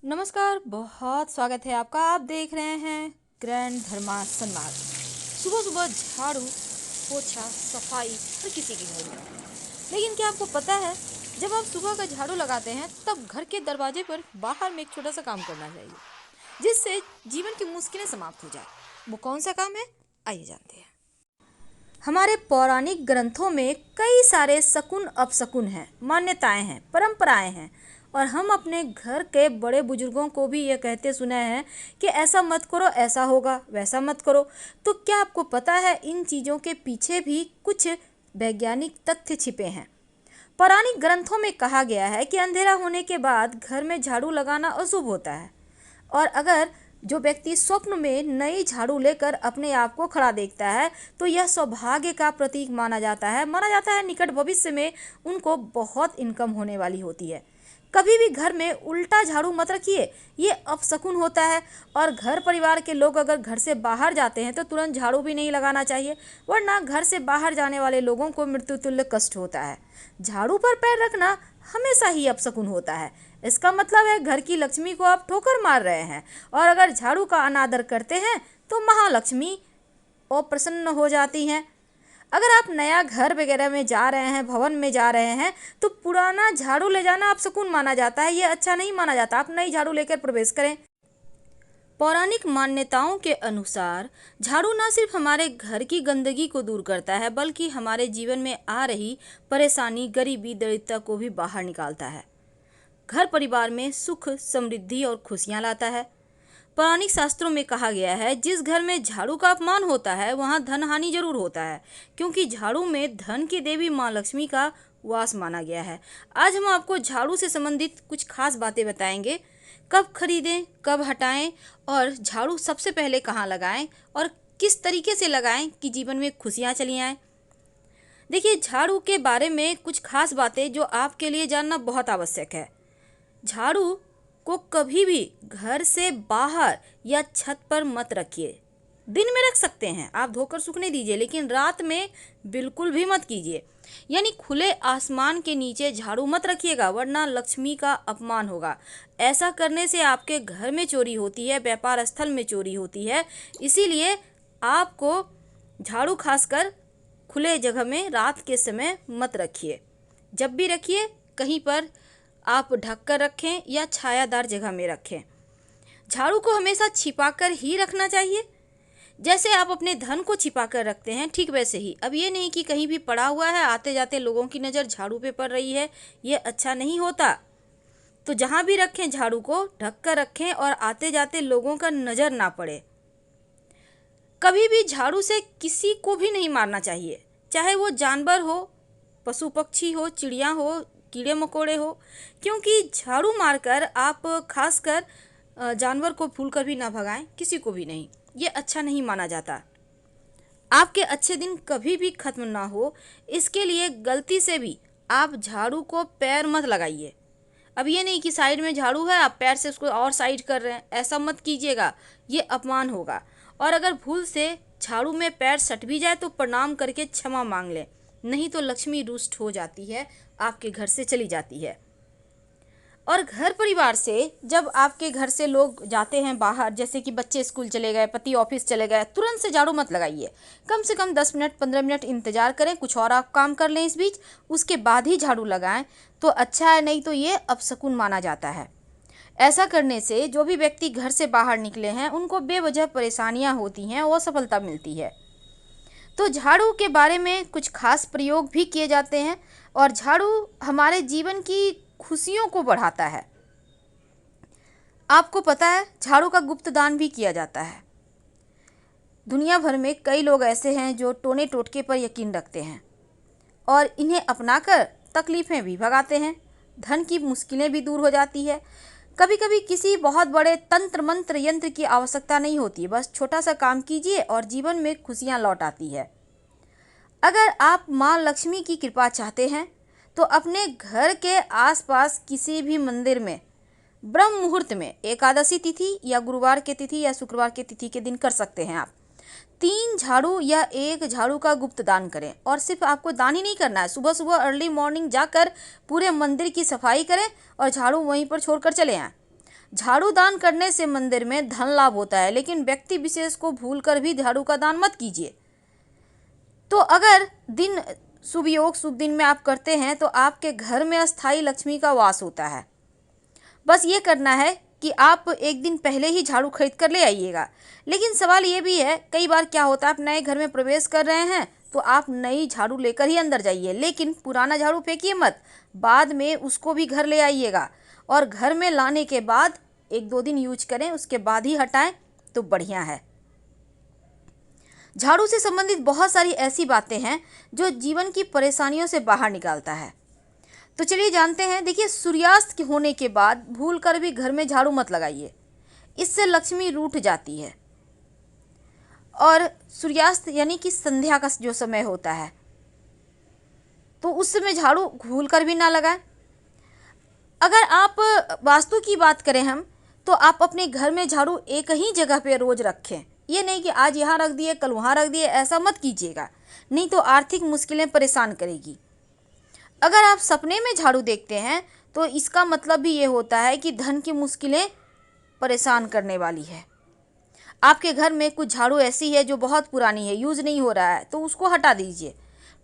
नमस्कार, बहुत स्वागत है आपका। आप देख रहे हैं ग्रैंड धर्मा संवाद। सुबह सुबह झाड़ू पोछा सफाई हर किसी के घर में, लेकिन क्या आपको पता है, जब आप सुबह का झाड़ू लगाते हैं तब घर के दरवाजे पर बाहर में एक छोटा सा काम करना चाहिए, जिससे जीवन की मुश्किलें समाप्त हो जाए। वो कौन सा काम है, आइए जानते हैं। हमारे पौराणिक ग्रंथों में कई सारे शकुन अपशकुन हैं, मान्यताएं हैं, परंपराएं हैं, और हम अपने घर के बड़े बुजुर्गों को भी ये कहते सुने हैं कि ऐसा मत करो, ऐसा होगा, वैसा मत करो। तो क्या आपको पता है, इन चीज़ों के पीछे भी कुछ वैज्ञानिक तथ्य छिपे हैं। पौराणिक ग्रंथों में कहा गया है कि अंधेरा होने के बाद घर में झाड़ू लगाना अशुभ होता है, और अगर जो व्यक्ति स्वप्न में नई झाड़ू लेकर अपने आप को खड़ा देखता है तो यह सौभाग्य का प्रतीक माना जाता है। निकट भविष्य में उनको बहुत इनकम होने वाली होती है। कभी भी घर में उल्टा झाड़ू मत रखिए, ये अपशकुन होता है। और घर परिवार के लोग अगर घर से बाहर जाते हैं तो तुरंत झाड़ू भी नहीं लगाना चाहिए, वरना घर से बाहर जाने वाले लोगों को मृत्यु तुल्य कष्ट होता है। झाड़ू पर पैर रखना हमेशा ही अपशकुन होता है। इसका मतलब है घर की लक्ष्मी को आप ठोकर मार रहे हैं, और अगर झाड़ू का अनादर करते हैं तो महालक्ष्मी अप्रसन्न हो जाती हैं। अगर आप नया घर वगैरह में जा रहे हैं, भवन में जा रहे हैं, तो पुराना झाड़ू ले जाना अपशकुन माना जाता है, ये अच्छा नहीं माना जाता। आप नई झाड़ू लेकर प्रवेश करें। पौराणिक मान्यताओं के अनुसार झाड़ू न सिर्फ हमारे घर की गंदगी को दूर करता है, बल्कि हमारे जीवन में आ रही परेशानी, गरीबी, दरिद्रता को भी बाहर निकालता है। घर परिवार में सुख, समृद्धि और खुशियां लाता है। पौराणिक शास्त्रों में कहा गया है, जिस घर में झाड़ू का अपमान होता है वहां धन हानि जरूर होता है, क्योंकि झाड़ू में धन की देवी माँ लक्ष्मी का वास माना गया है। आज हम आपको झाड़ू से संबंधित कुछ खास बातें बताएंगे। कब खरीदें, कब हटाएं, और झाड़ू सबसे पहले कहाँ लगाएं और किस तरीके से लगाएं कि जीवन में खुशियां चली आएं। देखिए, झाड़ू के बारे में कुछ खास बातें जो आपके लिए जानना बहुत आवश्यक है। झाड़ू को कभी भी घर से बाहर या छत पर मत रखिए। दिन में रख सकते हैं, आप धोकर सूखने दीजिए, लेकिन रात में बिल्कुल भी मत कीजिए। यानी खुले आसमान के नीचे झाड़ू मत रखिएगा, वरना लक्ष्मी का अपमान होगा। ऐसा करने से आपके घर में चोरी होती है, व्यापार स्थल में चोरी होती है। इसीलिए आपको झाड़ू खासकर खुले जगह में रात के समय मत रखिए। जब भी रखिए, कहीं पर आप ढक कर रखें या छायादार जगह में रखें। झाड़ू को हमेशा छिपाकर ही रखना चाहिए। जैसे आप अपने धन को छिपा कर रखते हैं, ठीक वैसे ही अब ये नहीं कि कहीं भी पड़ा हुआ है, आते जाते लोगों की नज़र झाड़ू पे पड़ रही है, ये अच्छा नहीं होता। तो जहाँ भी रखें झाड़ू को ढक कर रखें और आते जाते लोगों का नज़र ना पड़े। कभी भी झाड़ू से किसी को भी नहीं मारना चाहिए, चाहे वो जानवर हो, पशु पक्षी हो, चिड़िया हो, कीड़े मकोड़े हो, क्योंकि झाड़ू मारकर आप खासकर जानवर को भूल कर भी ना भगाएं, किसी को भी नहीं, ये अच्छा नहीं माना जाता। आपके अच्छे दिन कभी भी खत्म ना हो, इसके लिए गलती से भी आप झाड़ू को पैर मत लगाइए। अब ये नहीं कि साइड में झाड़ू है, आप पैर से उसको और साइड कर रहे हैं, ऐसा मत कीजिएगा, ये अपमान होगा। और अगर भूल से झाड़ू में पैर सट भी जाए तो प्रणाम करके क्षमा मांग लें, नहीं तो लक्ष्मी रुष्ट हो जाती है, आपके घर से चली जाती है। और घर परिवार से जब आपके घर से लोग जाते हैं बाहर, जैसे कि बच्चे स्कूल चले गए, पति ऑफिस चले गए, तुरंत से झाड़ू मत लगाइए। कम से कम 10 मिनट 15 मिनट इंतजार करें, कुछ और आप काम कर लें इस बीच, उसके बाद ही झाड़ू लगाएं तो अच्छा है, नहीं तो ये अपशकुन माना जाता है। ऐसा करने से जो भी व्यक्ति घर से बाहर निकले हैं उनको बेवजह परेशानियां होती हैं, असफलता मिलती है। तो झाड़ू के बारे में कुछ खास प्रयोग भी किए जाते हैं, और झाड़ू हमारे जीवन की खुशियों को बढ़ाता है। आपको पता है, झाड़ू का गुप्त दान भी किया जाता है। दुनिया भर में कई लोग ऐसे हैं जो टोने टोटके पर यकीन रखते हैं और इन्हें अपनाकर तकलीफ़ें भी भगाते हैं, धन की मुश्किलें भी दूर हो जाती है। कभी कभी किसी बहुत बड़े तंत्र मंत्र यंत्र की आवश्यकता नहीं होती, बस छोटा सा काम कीजिए और जीवन में खुशियां लौट आती है। अगर आप माँ लक्ष्मी की कृपा चाहते हैं तो अपने घर के आसपास किसी भी मंदिर में ब्रह्म मुहूर्त में, एकादशी तिथि या गुरुवार के तिथि या शुक्रवार के तिथि के दिन कर सकते हैं, आप 3 झाड़ू या 1 झाड़ू का गुप्त दान करें। और सिर्फ आपको दान ही नहीं करना है, सुबह सुबह अर्ली मॉर्निंग जाकर पूरे मंदिर की सफाई करें और झाड़ू वहीं पर छोड़कर चले आएँ। झाड़ू दान करने से मंदिर में धन लाभ होता है, लेकिन व्यक्ति विशेष को भूलकर भी झाड़ू का दान मत कीजिए। तो अगर दिन शुभ योग शुभ दिन में आप करते हैं तो आपके घर में अस्थाई लक्ष्मी का वास होता है। बस ये करना है कि आप एक दिन पहले ही झाड़ू खरीद कर ले आइएगा। लेकिन सवाल ये भी है, कई बार क्या होता है, आप नए घर में प्रवेश कर रहे हैं तो आप नई झाड़ू लेकर ही अंदर जाइए, लेकिन पुराना झाड़ू फेंकिए मत, बाद में उसको भी घर ले आइएगा और घर में लाने के बाद 1-2 दिन यूज करें, उसके बाद ही हटाएं तो बढ़िया है। झाड़ू से संबंधित बहुत सारी ऐसी बातें हैं जो जीवन की परेशानियों से बाहर निकालता है। तो चलिए जानते हैं। देखिए, सूर्यास्त होने के बाद भूलकर भी घर में झाड़ू मत लगाइए, इससे लक्ष्मी रूठ जाती है। और सूर्यास्त यानी कि संध्या का जो समय होता है, तो उस समय झाड़ू भूलकर भी ना लगाएं। अगर आप वास्तु की बात करें हम, तो आप अपने घर में झाड़ू एक ही जगह पे रोज रखें। ये नहीं कि आज यहाँ रख दिए कल वहाँ रख दिए, ऐसा मत कीजिएगा, नहीं तो आर्थिक मुश्किलें परेशान करेगी। अगर आप सपने में झाड़ू देखते हैं तो इसका मतलब भी ये होता है कि धन की मुश्किलें परेशान करने वाली है। आपके घर में कुछ झाड़ू ऐसी है जो बहुत पुरानी है, यूज़ नहीं हो रहा है, तो उसको हटा दीजिए।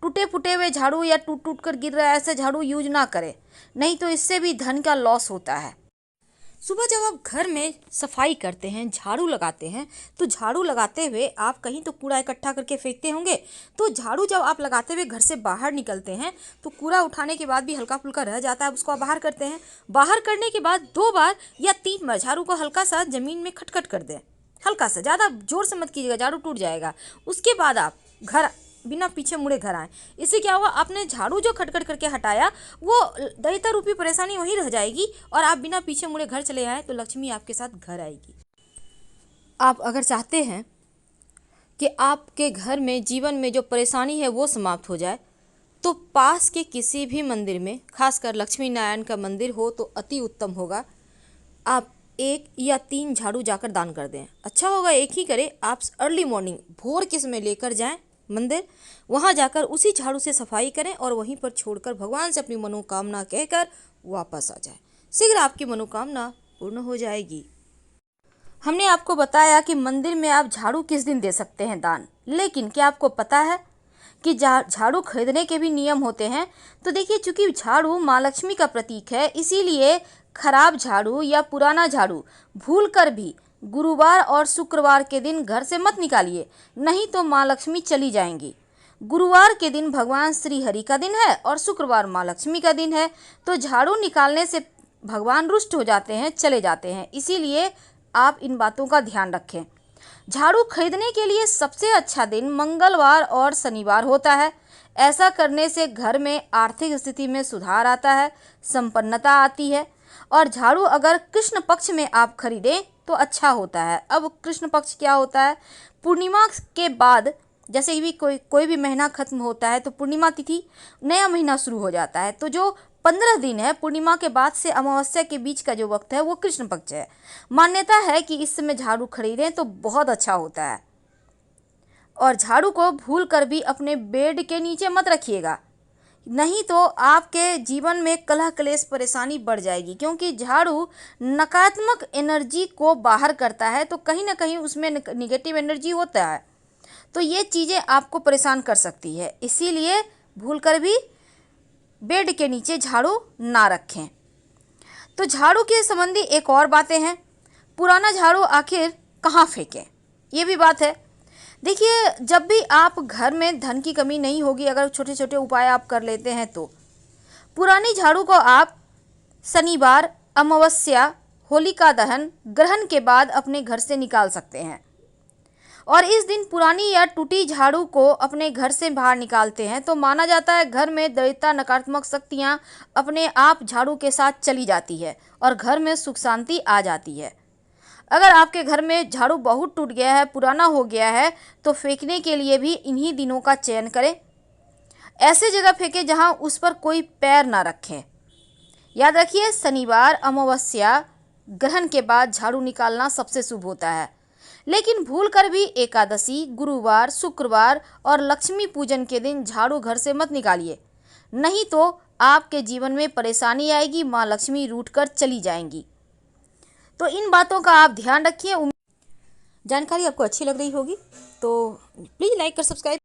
टूटे फूटे हुए झाड़ू या टूट टूट कर गिर रहा है ऐसे झाड़ू यूज ना करें, नहीं तो इससे भी धन का लॉस होता है। सुबह जब आप घर में सफाई करते हैं, झाड़ू लगाते हैं, तो झाड़ू लगाते हुए आप कहीं तो कूड़ा इकट्ठा करके फेंकते होंगे। तो झाड़ू जब आप लगाते हुए घर से बाहर निकलते हैं तो कूड़ा उठाने के बाद भी हल्का फुल्का रह जाता है, उसको आप बाहर करते हैं। बाहर करने के बाद 2 बार या 3 बार झाड़ू को हल्का सा ज़मीन में खटखट कर दें, हल्का सा, ज़्यादा जोर से मत कीजिएगा, झाड़ू टूट जाएगा। उसके बाद आप घर बिना पीछे मुड़े घर आए। इससे क्या हुआ, आपने झाड़ू जो खटखट करके हटाया वो दैत्य रूपी परेशानी वहीं रह जाएगी और आप बिना पीछे मुड़े घर चले आए तो लक्ष्मी आपके साथ घर आएगी। आप अगर चाहते हैं कि आपके घर में जीवन में जो परेशानी है वो समाप्त हो जाए, तो पास के किसी भी मंदिर में, खासकर लक्ष्मी नारायण का मंदिर हो तो अति उत्तम होगा। आप 1 या 3 झाड़ू जाकर दान कर दें, अच्छा होगा एक ही करें। आप अर्ली मॉर्निंग भोर के समय लेकर जाएं मंदिर, वहां जाकर उसी झाड़ू से सफाई करें और वहीं पर छोड़कर भगवान से अपनी मनोकामना कहकर वापस आ जाएं। शीघ्र आपकी मनोकामना पूर्ण हो जाएगी। हमने आपको बताया कि मंदिर में आप झाड़ू किस दिन दे सकते हैं दान, लेकिन क्या आपको पता है कि झाड़ू खरीदने के भी नियम होते हैं? तो देखिए, चूंकि झाड़ू माँ लक्ष्मी का प्रतीक है, इसीलिए खराब झाड़ू या पुराना झाड़ू भूलकर भी गुरुवार और शुक्रवार के दिन घर से मत निकालिए, नहीं तो माँ लक्ष्मी चली जाएंगी। गुरुवार के दिन भगवान श्री हरि का दिन है और शुक्रवार माँ लक्ष्मी का दिन है, तो झाड़ू निकालने से भगवान रुष्ट हो जाते हैं, चले जाते हैं। इसीलिए आप इन बातों का ध्यान रखें। झाड़ू खरीदने के लिए सबसे अच्छा दिन मंगलवार और शनिवार होता है। ऐसा करने से घर में आर्थिक स्थिति में सुधार आता है, संपन्नता आती है। और झाड़ू अगर कृष्ण पक्ष में आप खरीदें तो अच्छा होता है। अब कृष्ण पक्ष क्या होता है? पूर्णिमा के बाद, जैसे भी कोई भी महीना खत्म होता है तो पूर्णिमा तिथि नया महीना शुरू हो जाता है। तो जो 15 दिन है पूर्णिमा के बाद से अमावस्या के बीच का जो वक्त है वो कृष्ण पक्ष है। मान्यता है कि इस समय झाड़ू खरीदें तो बहुत अच्छा होता है। और झाड़ू को भूल कर भी अपने बेड के नीचे मत रखिएगा, नहीं तो आपके जीवन में कलह क्लेश परेशानी बढ़ जाएगी, क्योंकि झाड़ू नकारात्मक एनर्जी को बाहर करता है, तो कहीं ना कहीं उसमें निगेटिव एनर्जी होता है, तो ये चीज़ें आपको परेशान कर सकती है। इसीलिए भूलकर भी बेड के नीचे झाड़ू ना रखें। तो झाड़ू के संबंधी एक और बातें हैं, पुराना झाड़ू आखिर कहाँ फेंकें, ये भी बात है। देखिए, जब भी आप घर में धन की कमी नहीं होगी, अगर छोटे छोटे उपाय आप कर लेते हैं तो पुरानी झाड़ू को आप शनिवार, अमावस्या, होलिका दहन, ग्रहण के बाद अपने घर से निकाल सकते हैं। और इस दिन पुरानी या टूटी झाड़ू को अपने घर से बाहर निकालते हैं तो माना जाता है घर में दैत्य नकारात्मक शक्तियां अपने आप झाड़ू के साथ चली जाती है और घर में सुख शांति आ जाती है। अगर आपके घर में झाड़ू बहुत टूट गया है, पुराना हो गया है, तो फेंकने के लिए भी इन्हीं दिनों का चयन करें। ऐसे जगह फेंकें जहां उस पर कोई पैर ना रखें। याद रखिए, शनिवार, अमावस्या, ग्रहण के बाद झाड़ू निकालना सबसे शुभ होता है। लेकिन भूलकर भी एकादशी, गुरुवार, शुक्रवार और लक्ष्मी पूजन के दिन झाड़ू घर से मत निकालिए, नहीं तो आपके जीवन में परेशानी आएगी, माँ लक्ष्मी रूठ कर चली जाएंगी। तो इन बातों का आप ध्यान रखिए। जानकारी आपको अच्छी लग रही होगी तो प्लीज़ लाइक कर सब्सक्राइब